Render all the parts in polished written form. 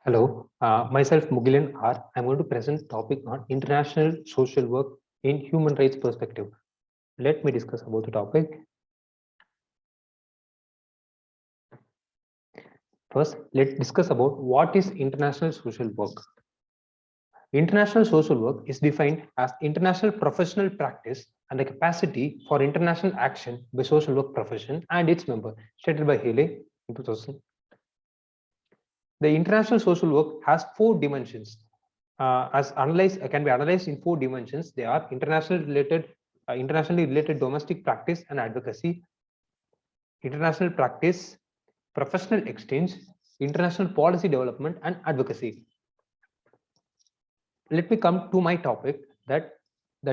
Hello, myself Mugilan R. I'm going to present topic on international social work in human rights perspective. Let me discuss about the topic. First, let's discuss about what is international social work. International social work is defined as international professional practice and the capacity for international action by social work profession and its member, stated by Haley in 2000. The international social work has four dimensions. As analyzed can be analyzed in four dimensions. They are internationally related domestic practice and advocacy, international practice, professional exchange, international policy development, and advocacy. Let me come to my topic that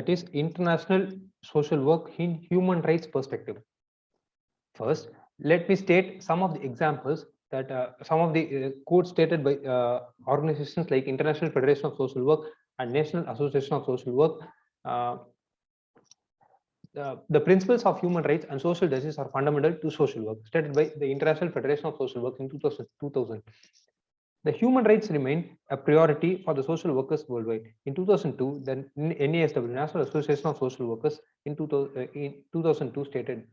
is international social work in human rights perspective. First, let me state some of the examples that some of the quotes stated by organizations like International Federation of Social Work and National Association of Social Work. The principles of human rights and social justice are fundamental to social work, stated by the International Federation of Social Work in 2000. The human rights remain a priority for the social workers worldwide. In 2002, the NASW, National Association of Social Workers, in 2002 stated,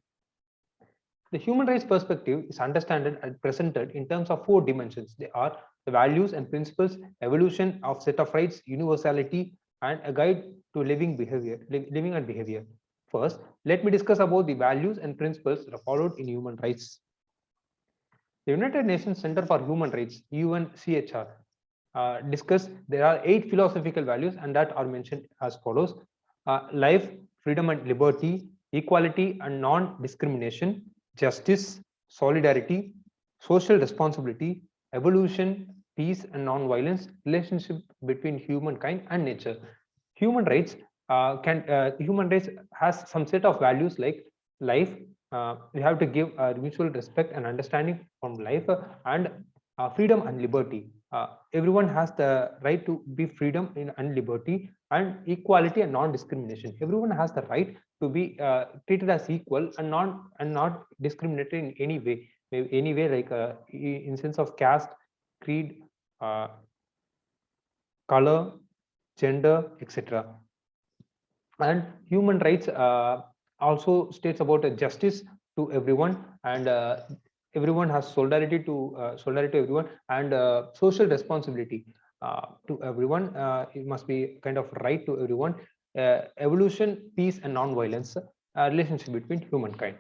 the human rights perspective is understood and presented in terms of four dimensions. They are the values and principles, evolution of set of rights, universality, and a guide to living and behavior. First, let me discuss about the values and principles that are followed in human rights. The United Nations Center for Human Rights, UNCHR, discuss there are 8 philosophical values and that are mentioned as follows: life, freedom and liberty, equality and non-discrimination, justice, solidarity, social responsibility, evolution, peace and non-violence, relationship between humankind and nature. Human rights human rights has some set of values like life. We have to give mutual respect and understanding from life, and freedom and liberty. Everyone has the right to be freedom and liberty, and equality and non-discrimination. Everyone has the right to be treated as equal and not discriminated in any way, like in sense of caste, creed, color, gender, etc. And human rights also states about justice to everyone, and everyone has solidarity to everyone, and social responsibility to everyone. It must be kind of right to everyone. Evolution, peace and non-violence, relationship between humankind.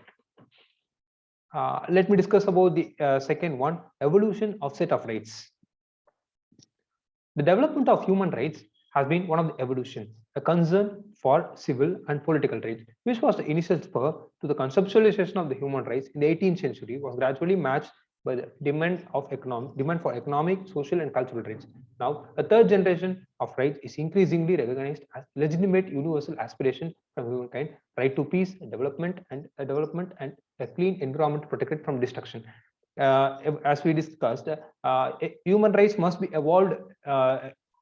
Let me discuss about the second one, evolution of set of rights. The development of human rights has been one of the evolution, a concern for civil and political rights, which was the initial spur to the conceptualization of the human rights in the 18th century, was gradually matched by the demand for economic, social, and cultural rights. Now, a third generation of rights is increasingly recognized as legitimate universal aspiration from humankind: right to peace, development, and a clean environment protected from destruction. As we discussed, human rights must be evolved.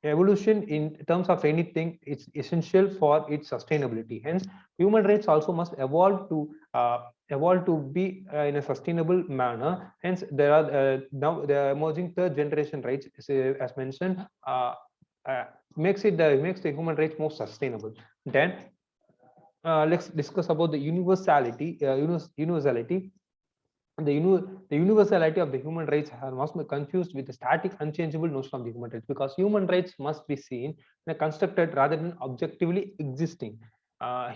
Evolution in terms of anything, it's essential for its sustainability. Hence, human rights also must evolve to be in a sustainable manner. Hence, there are now the emerging third generation rights, as mentioned, makes the human rights more sustainable. Then let's discuss about the universality. The universality of the human rights must be confused with the static, unchangeable notion of the human rights, because human rights must be seen in a constructed rather than objectively existing.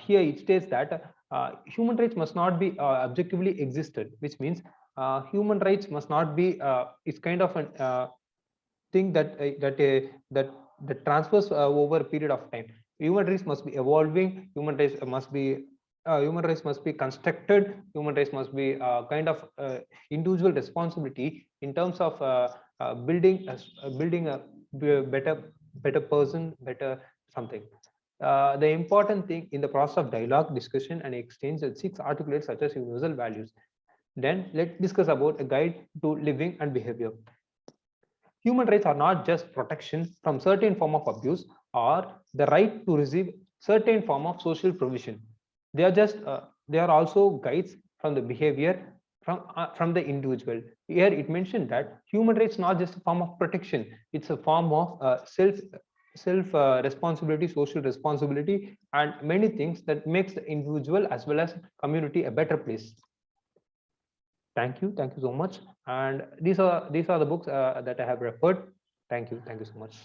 Here it states that human rights must not be objectively existed, which means human rights must not be. It's kind of a thing that transfers over a period of time. Human rights must be evolving. Human rights must be constructed. Human rights must be kind of individual responsibility in terms of building a better person, better something. The important thing in the process of dialogue, discussion, and exchange that seeks articulate such as universal values. Then let's discuss about a guide to living and behavior. Human rights are not just protection from certain form of abuse or the right to receive certain form of social provision. They are also guides from the behavior from the individual. Here it mentioned that human rights not just a form of protection, it's a form of self responsibility, social responsibility, and many things that makes the individual as well as community a better place. Thank you so much. And these are the books that I have referred. Thank you so much.